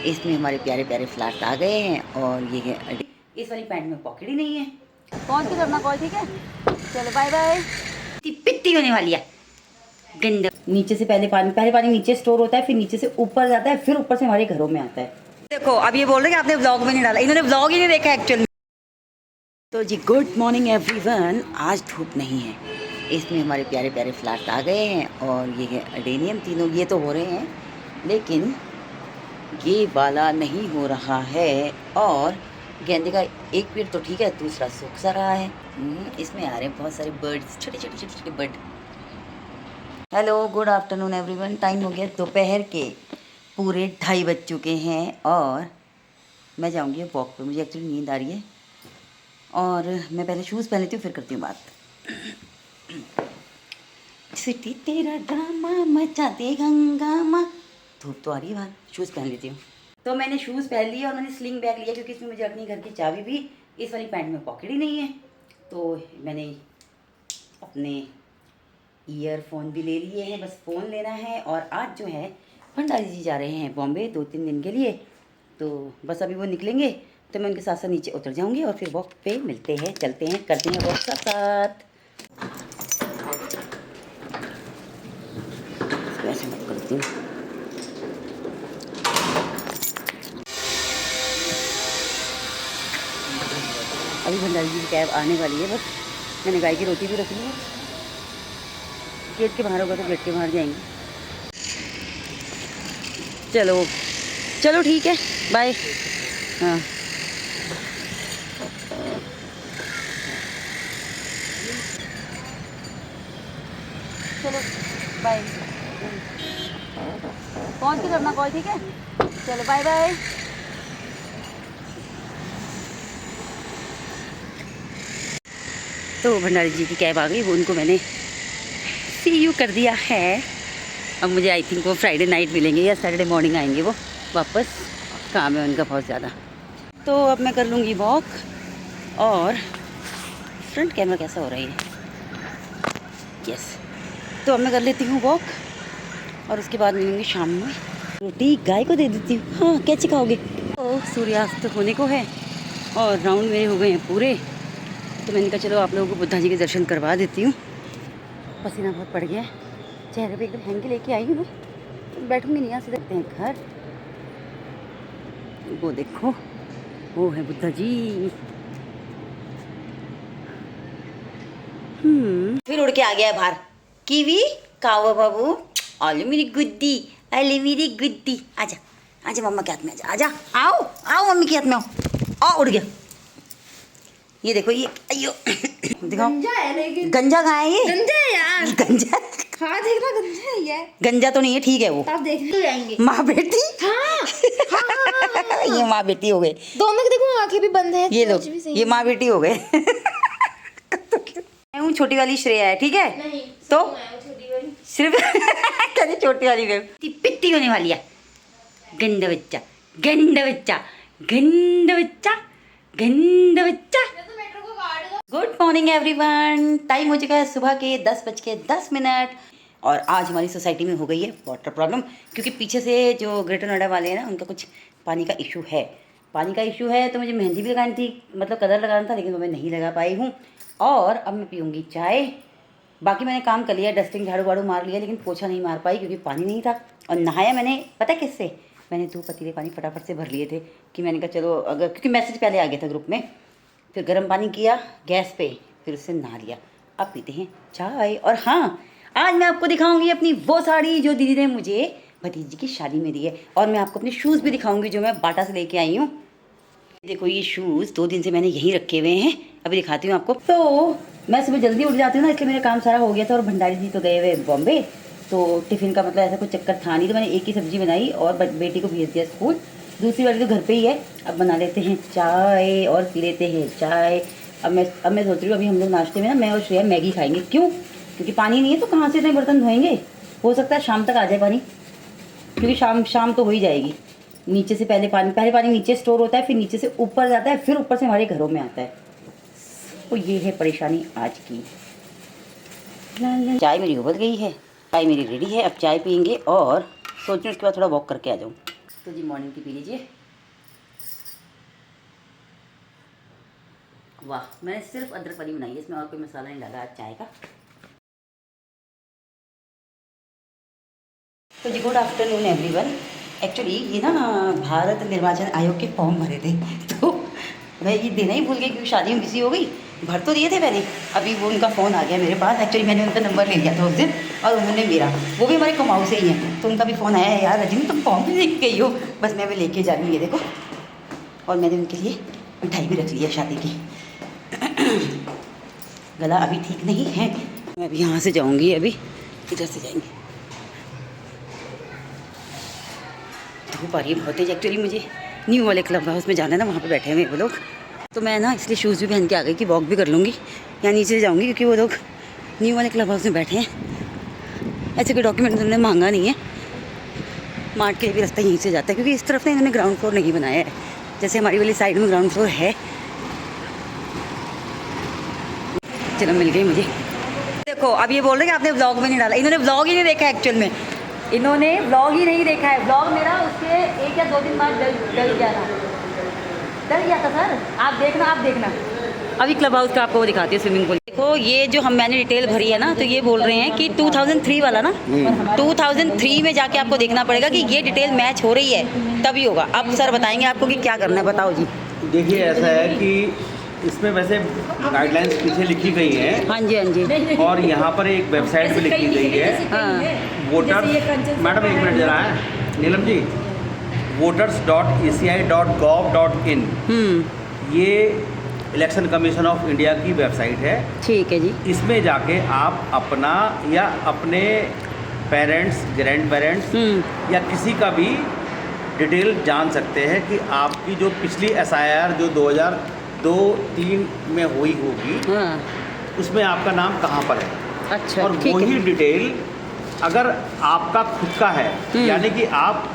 इसमें हमारे प्यारे प्यारे फ्लावर्स आ गए हैं और ये है इस वाली पैंट में पॉकेट ही नहीं है। पहुंच के करना कॉल, ठीक है? चलो बाय बाय। इतनी पिट्टी होने वाली है गंदा। नीचे से पहले पानी नीचे स्टोर होता है, फिर नीचे से ऊपर जाता है, फिर ऊपर से हमारे घरों में आता है। देखो अब ये बोल रहे हैं कि आपने व्लॉग में नहीं डाला, इन्होंने व्लॉग ही नहीं देखा एक्चुअली। तो जी गुड मॉर्निंग एवरीवन। आज धूप नहीं है, इसमें हमारे प्यारे प्यारे फ्लावर्स आ गए हैं और ये है अडेनियम। तीनों ये तो हो रहे हैं, लेकिन ये वाला नहीं हो रहा है। और गेंदे का एक पेड़ तो ठीक है, दूसरा सूख सा रहा है। इसमें आ रहे हैं बहुत सारे बर्ड्स, छोटे छोटे छोटे छोटे bird. Hello good afternoon everyone. Time हो गया दोपहर के पूरे 2:30 बज चुके हैं और मैं जाऊंगी वॉक पे। मुझे एक्चुअली नींद आ रही है और मैं पहले शूज़ पहन लेती हूँ, फिर करती हूँ बात। सिटी तेरा ड्रामा मचा दे हंगामा। धूप तो आ रही है बाहर, शूज़ पहन लेती हूँ। तो मैंने शूज़ पहन लिए और मैंने स्लिंग बैग लिया, क्योंकि इसमें मुझे अपनी घर की चाबी भी, इस वाली पैंट में पॉकेट ही नहीं है। तो मैंने अपने ईयरफोन भी ले लिए हैं, बस फ़ोन लेना है। और आज जो है भंडारी जी जा रहे हैं बॉम्बे 2-3 दिन के लिए, तो बस अभी वो निकलेंगे तो मैं उनके साथ साथ नीचे उतर जाऊंगी और फिर वॉक पे मिलते हैं, चलते हैं, करते हैं वॉक साथ साथ। ऐसे मत करती हूँ। अभी भंडारी जी की कैब आने वाली है, बस मैंने गाय की रोटी भी रख ली है। गेट के बाहर होगा तो गेट के बाहर जाएंगे। चलो चलो ठीक है, बाय। हाँ चलो बाय। पहुंच के करना कॉल, ठीक है? चलो बाय बाय। तो भंडारी जी की कैब आ गई, वो उनको मैंने सी यू कर दिया है। अब मुझे आई थिंक वो फ्राइडे नाइट मिलेंगे या सैटरडे मॉर्निंग आएंगे वो वापस। काम है उनका बहुत ज़्यादा। तो अब मैं कर लूँगी वॉक। और फ्रंट कैमरा कैसा हो रहा है? यस। तो अब मैं कर लेती हूँ वॉक और उसके बाद मिलूँगी शाम में। रोटी गाय को दे देती हूँ। हाँ, कैसे खाओगे? तो सूर्यास्त होने को है और राउंड मेरे हो गए हैं पूरे। तो मैंने कहा चलो आप लोगों को बुद्धा जी के दर्शन करवा देती हूँ। पसीना बहुत पड़ गया है, चेहरे पे एकदम हैंगी लेके आई हूँ। तो बैठूंगी नहीं, यहाँ से देखते हैं घर। वो देखो, वो है बुद्धा जी। फिर उड़ के आ गया है बाहर कीवी। कावा बाबू, आलू मेरी गुद्दी, अले मेरी गुद्दी। आजा आजा मम्मा के हाथ में, आजा आजा, आओ आओ मम्मी के हाथ में आओ। उड़ गया। ये देखो, ये अयो दिखाओ। गंजा है, लेकिन गंजा कहाँ है? ये गंजा है यार। गंजा? हाँ देख रहा, गंजा है ये। गंजा तो नहीं है, ठीक है वो। आप देख तो जाएंगे। माँ बेटी। हाँ हाँ। ये माँ बेटी हो गए दोनों की देखो आंखें भी बंद है। ये लोग, ये माँ बेटी हो गए। मैं हूँ छोटी वाली श्रेया है, ठीक है? नहीं तो छोटी वाली सिर्फ कहते छोटी वाली में पिट्टी होने वाली है। गंदा बच्चा, गंदा बच्चा, गंदा बच्चा, गंदा बच्चा। Good morning everyone. टाइम हो चुका है सुबह के 10:10 और आज हमारी सोसाइटी में हो गई है वाटर प्रॉब्लम, क्योंकि पीछे से जो ग्रेटर नोएडा वाले हैं ना, उनका कुछ पानी का इशू है। पानी का इशू है तो मुझे मेहंदी भी लगानी थी, मतलब कलर लगाना था, लेकिन वो मैं नहीं लगा पाई हूँ। और अब मैं पीऊँगी चाय। बाकी मैंने काम कर लिया, डस्टिंग झाड़ू वाड़ू मार लिया, लेकिन पोछा नहीं मार पाई क्योंकि पानी नहीं था। और नहाया मैंने पता किससे? मैंने 2 पतीले पानी फटाफट से भर लिए थे कि मैंने कहा चलो, अगर क्योंकि मैसेज पहले आ गया था ग्रुप में। फिर गर्म पानी किया गैस पे, फिर उससे नहा लिया। अब पीते हैं चाय। और हाँ, आज मैं आपको दिखाऊंगी अपनी वो साड़ी जो दीदी ने मुझे भतीजी की शादी में दी है। और मैं आपको अपने शूज़ भी दिखाऊंगी जो मैं बाटा से लेके आई हूँ। देखो ये शूज़ 2 दिन से मैंने यहीं रखे हुए हैं, अभी दिखाती हूँ आपको। तो मैं सुबह जल्दी उठ जाती हूँ ना, इसलिए मेरा काम सारा हो गया था। और भंडारी जी तो गए हुए बॉम्बे, तो टिफ़िन का मतलब ऐसा कोई चक्कर था नहीं। तो मैंने एक ही सब्ज़ी बनाई और बेटी को भेज दिया स्कूल। दूसरी वाली तो घर पे ही है। अब बना लेते हैं चाय और पी लेते हैं चाय। अब मैं सोच रही हूँ, अभी हम लोग नाश्ते में ना, मैं और श्रेया मैगी खाएंगे। क्यों? क्योंकि पानी नहीं है तो कहाँ से इतने बर्तन धोएंगे। हो सकता है शाम तक आ जाए पानी, क्योंकि शाम तो हो ही जाएगी। नीचे से पहले पानी नीचे स्टोर होता है, फिर नीचे से ऊपर जाता है, फिर ऊपर से हमारे घरों में आता है। तो ये है परेशानी आज की। चाय मेरी उबल गई है, चाय मेरी रेडी है। अब चाय पियेंगे और सोच रही हूँ उसके बाद थोड़ा वॉक करके आ जाऊँ। तो जी मॉर्निंग की पी लीजिए। वाह, मैंने सिर्फ अदरक वाली बनाई है, इसमें और कोई मसाला नहीं लगा आज चाय का। तो जी गुड आफ्टरनून एवरीवन। एक्चुअली ये ना भारत निर्वाचन आयोग के फॉर्म भरे थे, तो मैं ये देना ही भूल गई क्योंकि शादी में बिजी हो गई। भर तो दिए थे मैंने, अभी वो उनका फ़ोन आ गया मेरे पास। एक्चुअली मैंने उनका नंबर ले लिया था उस दिन और उन्होंने मेरा, वो भी हमारे कुमाऊँ से ही हैं, तो उनका भी फ़ोन आया है, यार रजनी तुम फॉर्म भी लेके गई हो। बस मैं भी लेके जा रही हूँ, ये देखो। और मैंने उनके लिए मिठाई भी रख ली है शादी की। गला अभी ठीक नहीं है, मैं अभी यहाँ से जाऊँगी, अभी इधर से जाएंगे। धूप आ रही है बहुत तेज। एक्चुअली मुझे न्यू वाले क्लब हाउस में जाना है ना, वहाँ पे बैठे हुए वो लोग, तो मैं ना इसलिए शूज़ भी पहन के आ गई कि वॉक भी कर लूँगी। या नीचे से जाऊँगी क्योंकि वो लोग न्यू वाले क्लब हाउस में बैठे हैं। ऐसे कोई डॉक्यूमेंट उन्होंने मांगा नहीं है। मार्ट के लिए भी रास्ता यहीं से जाता है क्योंकि इस तरफ ना इन्होंने ग्राउंड फ्लोर नहीं बनाया है, जैसे हमारी वाली साइड में ग्राउंड फ्लोर है। चलो मिल गई मुझे। देखो अब ये बोल रहे हैं कि आपने व्लॉग में नहीं डाला। इन्होंने व्लॉग ही नहीं देखा एक्चुअल में, इन्होंने व्लॉग ही नहीं देखा है। व्लॉग मेरा उसके 1 या 2 दिन बाद डल गया था, सर। आप देखना। अभी क्लब हाउस का आपको वो दिखाती है, स्विमिंग पूल। देखो ये जो मैंने डिटेल भरी है ना, तो ये बोल रहे हैं कि 2003 वाला ना, 2003 में जाके आपको देखना पड़ेगा कि ये डिटेल मैच हो रही है, तभी होगा। अब सर बताएंगे आपको कि क्या करना है, बताओ जी। देखिए ऐसा है कि इसमें वैसे गाइडलाइंस पीछे लिखी गई हैं। हाँ जी। और यहाँ पर एक वेबसाइट भी लिखी गई है, वोटर। मैडम 1 मिनट जरा है, नीलम जी, voters.eci.gov.in, ये इलेक्शन कमीशन ऑफ इंडिया की वेबसाइट है। ठीक है जी। इसमें जाके आप अपना या अपने पेरेंट्स, ग्रैंड पेरेंट्स या किसी का भी डिटेल जान सकते हैं कि आपकी जो पिछली SIR जो 2002-3 में हुई होगी, उसमें आपका नाम कहाँ पर है। अच्छा, और वही डिटेल अगर आपका खुद का है, यानी कि आप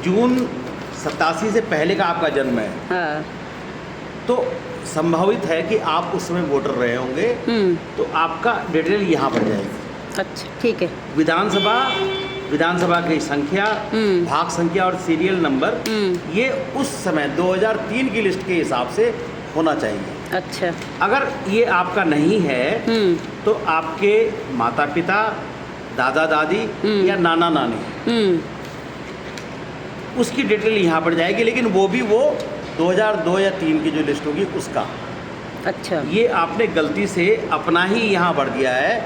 जून 87 से पहले का आपका जन्म है, तो संभावित है कि आप उस समय वोटर रहे होंगे, तो आपका डिटेल यहाँ पर जाएगी। अच्छा, ठीक है। विधानसभा की संख्या, भाग संख्या और सीरियल नंबर, ये उस समय 2003 की लिस्ट के हिसाब से होना चाहिए। अच्छा, अगर ये आपका नहीं है तो आपके माता पिता, दादा दादी या नाना नानी, उसकी डिटेल यहाँ पर जाएगी, लेकिन वो भी 2002 या 3 की जो लिस्ट होगी उसका। अच्छा, ये आपने गलती से अपना ही यहाँ भर दिया है,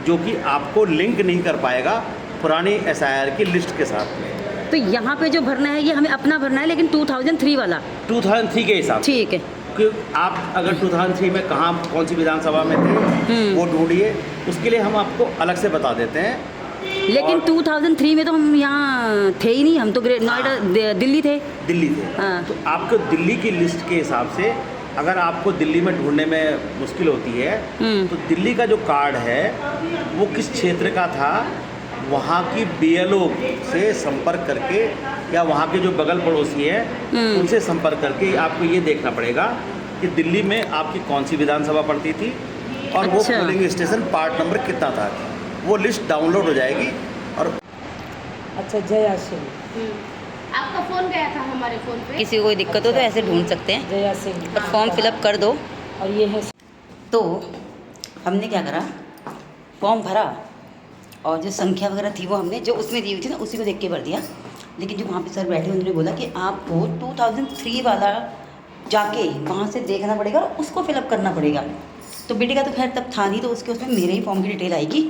जो कि आपको लिंक नहीं कर पाएगा पुरानी SIR की लिस्ट के साथ में। तो यहाँ पे जो भरना है ये हमें अपना भरना है, लेकिन 2003 वाला, 2003 के हिसाब से। ठीक है। कि आप अगर 2003 में कौन सी विधानसभा में थे वो ढूंढिए, उसके लिए हम आपको अलग से बता देते हैं। लेकिन 2003 में तो हम यहाँ थे ही नहीं, हम तो नोएडा, दिल्ली थे। हाँ। तो आपको दिल्ली की लिस्ट के हिसाब से, अगर आपको दिल्ली में ढूंढने में मुश्किल होती है, तो दिल्ली का जो कार्ड है वो किस क्षेत्र का था, वहाँ की BLO से संपर्क करके या वहाँ के जो बगल पड़ोसी हैं उनसे संपर्क करके आपको ये देखना पड़ेगा कि दिल्ली में आपकी कौन सी विधानसभा पड़ती थी और वो पोलिंग स्टेशन पार्ट नंबर कितना था। वो लिस्ट डाउनलोड हो जाएगी। और अच्छा, जया सिंह, आपका फोन गया था हमारे फोन पे। किसी को कोई दिक्कत हो तो ऐसे ढूंढ सकते हैं, जया सिंह, पर फॉर्म फिलअप कर दो। और ये है। तो हमने क्या करा, फॉर्म भरा और जो संख्या वगैरह थी वो हमने जो उसमें दी हुई थी ना, उसी को देख के भर दिया। लेकिन जो वहाँ पे सर बैठे उन्होंने बोला कि आपको 2003 वाला जाके वहाँ से देखना पड़ेगा, उसको फिलअप करना पड़ेगा। तो बेटे का तो खैर तब था नहीं, तो उसके उसमें मेरे ही फॉर्म की डिटेल आएगी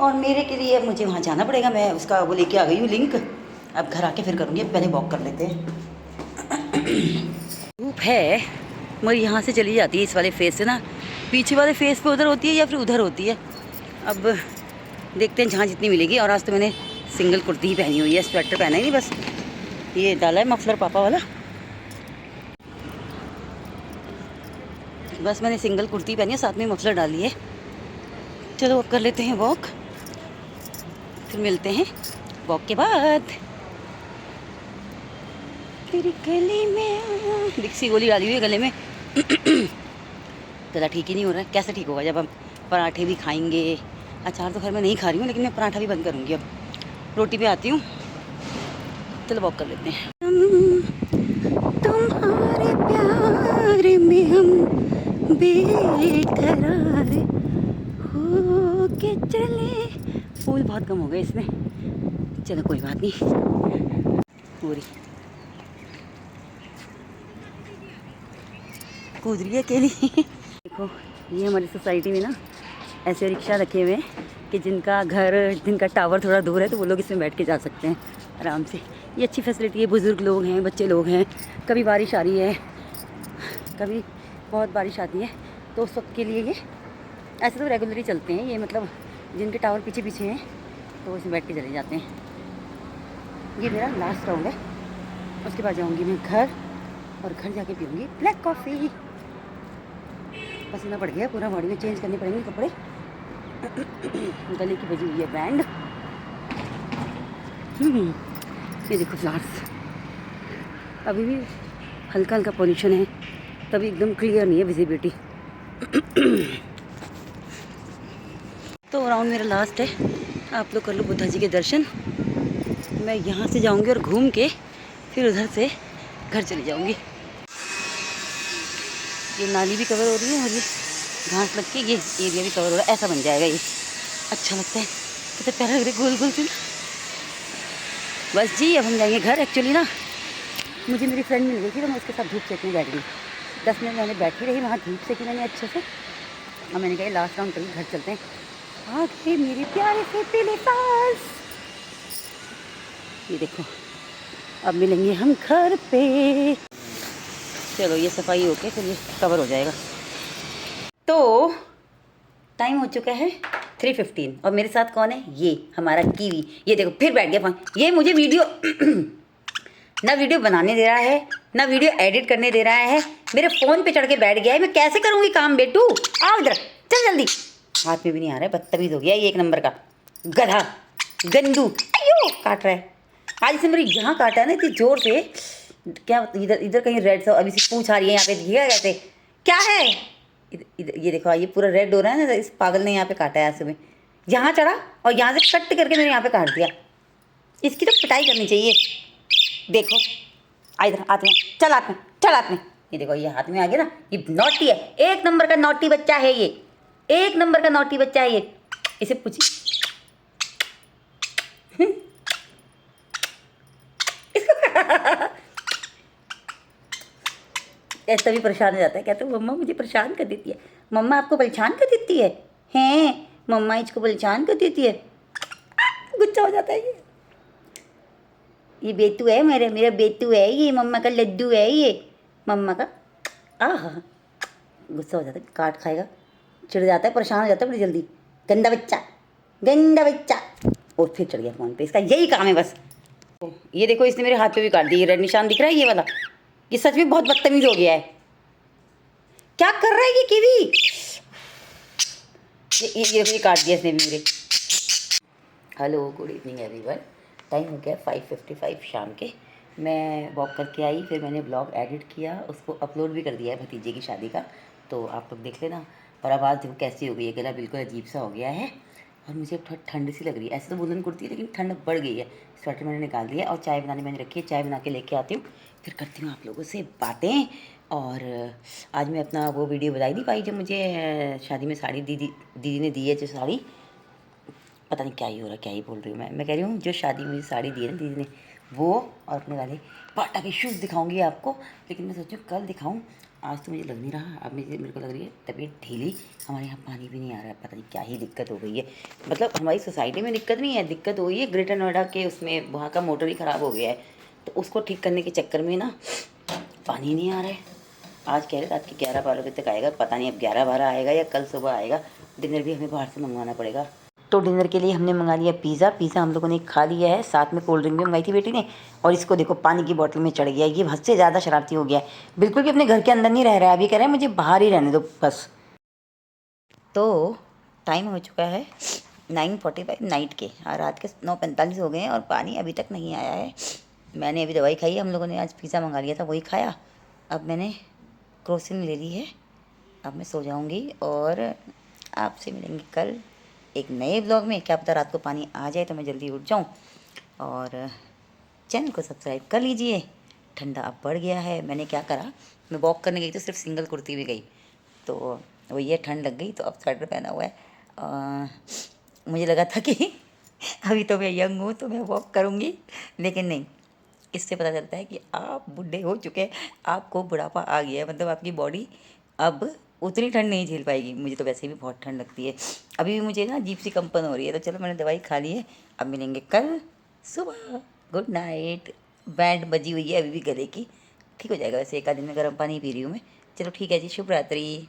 और मेरे के लिए अब मुझे वहाँ जाना पड़ेगा। मैं उसका वो लेके आ गई हूँ लिंक, अब घर आके फिर करूँगी। पहले वॉक कर लेते हैं। धूप है मगर यहाँ से चली जाती है इस वाले फेस से ना, पीछे वाले फेस पे उधर होती है या फिर उधर होती है। अब देखते हैं जहाँ जितनी मिलेगी। और आज तो मैंने सिंगल कुर्ती ही पहनी हुई है, स्वेटर पहना ही नहीं, बस ये डाला है मफलर पापा वाला। बस मैंने सिंगल कुर्ती पहनी है, साथ में मफलर डाली है। चलो अब कर लेते हैं वॉक, फिर मिलते हैं वॉक के बाद। तेरी गले में दिक्सी गोली डाली हुई है गले में। गला ठीक ही नहीं हो रहा है। कैसे ठीक होगा जब हम पराठे भी खाएंगे। अचार तो घर में नहीं खा रही हूँ, लेकिन मैं पराठा भी बंद करूँगी। अब रोटी पे आती हूँ। चलो वॉक कर लेते हैं। तुम्हारे प्यार में हम बेकरार हो के चले। फूल बहुत कम हो गए इसमें, चलो कोई बात नहीं। पूरी कूद रही है अकेली। देखो ये हमारी सोसाइटी में ना ऐसे रिक्शा रखे हुए हैं कि जिनका टावर थोड़ा दूर है तो वो लोग इसमें बैठ के जा सकते हैं आराम से। ये अच्छी फैसिलिटी है, बुज़ुर्ग लोग हैं, बच्चे लोग हैं, कभी बारिश आ रही है, कभी बहुत बारिश आती है, तो उस वक्त के लिए ये ऐसे तो रेगुलरली चलते हैं ये, मतलब जिनके टावर पीछे पीछे हैं तो इसमें बैठ के चले जाते हैं। ये मेरा लास्ट राउंड है, उसके बाद जाऊँगी मैं घर और घर जाके पीऊँगी ब्लैक कॉफ़ी। पसीना पड़ गया पूरा बॉडी में, चेंज करने पड़ेंगे कपड़े। गले की बजी हुई है बैंड। ये देखो फ्लावर्स, अभी भी हल्का हल्का पॉल्यूशन है, तभी एकदम क्लियर नहीं है विजिबिलिटी। तो राउंड मेरा लास्ट है, आप लोग कर लो बुद्धा जी के दर्शन। मैं यहाँ से जाऊँगी और घूम के फिर उधर से घर चली जाऊँगी। ये नाली भी कवर हो रही है और ये घास लग के ये एरिया भी कवर हो रहा है, ऐसा बन जाएगा ये। अच्छा लगता है, कितना प्यारा लग रहा है, गोल गोल से। बस जी अब हम जाएंगे घर। एक्चुअली ना मुझे मेरी फ्रेंड मिल गई थी तो मैं उसके साथ धूप सेकने बैठ गई। 10 मिनट मैंने बैठी रही वहाँ, धूप सेकी मैंने अच्छे से, और मैंने कहा लास्ट राउंड कहीं घर चलते हैं। आ गए मेरे प्यारे से पीले पास। ये देखो अब मिलेंगे हम घर पे। चलो ये सफाई होके फिर ये कवर हो जाएगा। तो टाइम हो चुका है 3:15 और मेरे साथ कौन है? ये हमारा कीवी। ये देखो फिर बैठ गया फोन। ये मुझे वीडियो ना वीडियो बनाने दे रहा है ना वीडियो एडिट करने दे रहा है, मेरे फ़ोन पे चढ़ के बैठ गया है। मैं कैसे करूँगी काम बेटू? आओ इधर, चल जल्दी। हाथ में भी नहीं आ रहा है, बदतमीज़ हो गया ये एक नंबर का गधा गंदू। अयो काट रहा है आज इसने मेरी यहाँ काटा है ना इतनी ज़ोर से। क्या इधर इधर कहीं रेड सा अभी से पूछ आ रही है, यहाँ पे दिखेगा कैसे क्या है? इधर ये देखो, ये पूरा रेड हो रहा है ना, इस पागल ने यहाँ पे काटा है। सुबह यहाँ चढ़ा और यहाँ से कट करके मेरे यहाँ पे काट दिया। इसकी तो पिटाई करनी चाहिए। देखो आ इधर, हाथ में चल, हाथ में चल, हाथ में। ये देखो ये हाथ में आ गया ना, ये नॉटी है, एक नंबर का नॉटी बच्चा है ये, एक नंबर का नॉटी बच्चा है ये। इसे पूछिए ऐसा भी परेशान हो जाता है, कहते हैं मम्मा मुझे परेशान कर देती है। मम्मा आपको परेशान कर देती है? हैं मम्मा इसको परेशान कर देती है। गुस्सा हो जाता है ये बेटू है मेरा बेटू है ये, मम्मा का लड्डू है ये, मम्मा का। आहा गुस्सा हो जाता है, काट खाएगा, चिढ़ जाता है, परेशान हो जाता है बड़ी जल्दी। गंदा बच्चा गंदा बच्चा। और फिर चढ़ गया फ़ोन पे, इसका यही काम है बस। ये देखो इसने मेरे हाथ पे भी काट दिया, ये रेड निशान दिख रहा है ये वाला। ये सच में बहुत बदतमीज हो गया है। क्या कर रहा है ये कीवी? ये काट दिया इसने भी मेरे। Hello good evening everyone. Time हो गया 5:55 शाम के। मैं वॉक करके आई, फिर मैंने ब्लॉग एडिट किया, उसको अपलोड भी कर दिया है भतीजे की शादी का, तो आप लोग देख लेना। पर आवाज़ देखो कैसी हो गई है, गला बिल्कुल अजीब सा हो गया है और मुझे अब थोड़ा ठंड सी लग रही है। ऐसे तो वुलन कुर्ती है लेकिन ठंड बढ़ गई है। स्वेटर मैंने निकाल दिया और चाय बनाने मैंने रखी है, चाय बना के लेके आती हूँ, फिर करती हूँ आप लोगों से बातें। और आज मैं अपना वो वीडियो बता ही नहीं पाई जो मुझे शादी में साड़ी दीदी ने दी है, जो साड़ी पता नहीं क्या ही हो रहा है, क्या ही बोल रही हूँ मैं कह रही हूँ जो शादी में मुझे साड़ी दी है ना दीदी ने, वो और अपने वाले बाटा के शूज़ दिखाऊंगी आपको। लेकिन मैं सोचूँ कल दिखाऊँ, आज तो मुझे लग नहीं रहा। अब मेरे को लग रही है तबीयत ढीली। हमारे यहाँ पानी भी नहीं आ रहा है, पता नहीं क्या ही दिक्कत हो गई है। मतलब हमारी सोसाइटी में दिक्कत नहीं है, दिक्कत हुई है ग्रेटर नोएडा के, उसमें वहाँ का मोटर ही ख़राब हो गया है, तो उसको ठीक करने के चक्कर में ना पानी नहीं आ रहा है। आज कह रहे रात के 11-12 बजे तक आएगा, पता नहीं अब 11-12 आएगा या कल सुबह आएगा। डिनर भी हमें बाहर से मंगवाना पड़ेगा। तो डिनर के लिए हमने मंगा लिया पिज़्ज़ा हम लोगों ने खा लिया है, साथ में कोल्ड ड्रिंक भी मंगाई थी बेटी ने। और इसको देखो पानी की बोतल में चढ़ गया, ये हद से ज़्यादा शरारती हो गया है, बिल्कुल भी अपने घर के अंदर नहीं रह रहा है। अभी कह रहा है मुझे बाहर ही रहने दो बस। तो टाइम हो चुका है 9:45 नाइट के, रात के 9:45 हो गए हैं और पानी अभी तक नहीं आया है। मैंने अभी दवाई खाई है, हम लोगों ने आज पिज़्ज़ा मंगा लिया था वही खाया। अब मैंने क्रोसिन ले ली है, अब मैं सो जाऊँगी और आपसे मिलेंगे कल एक नए ब्लॉग में। क्या पता रात को पानी आ जाए तो मैं जल्दी उठ जाऊं और चैनल को सब्सक्राइब कर लीजिए। ठंडा अब बढ़ गया है, मैंने क्या करा, मैं वॉक करने गई तो सिर्फ सिंगल कुर्ती में गई, तो वो ये ठंड लग गई तो अब स्वेटर पहना हुआ है। मुझे लगा था कि अभी तो मैं यंग हूँ तो मैं वॉक करूँगी, लेकिन नहीं, इससे पता चलता है कि आप बूढ़े हो चुके हैं, आपको बुढ़ापा आ गया है, मतलब आपकी बॉडी अब उतनी ठंड नहीं झेल पाएगी। मुझे तो वैसे भी बहुत ठंड लगती है, अभी भी मुझे ना अजीब सी कंपन हो रही है, तो चलो मैंने दवाई खा ली है, अब मिलेंगे कल सुबह। Good night. बैंड बजी हुई है अभी भी गले की, ठीक हो जाएगा वैसे, एक आध दिन में गर्म पानी पी रही हूँ मैं। चलो ठीक है जी, शुभ रात्रि।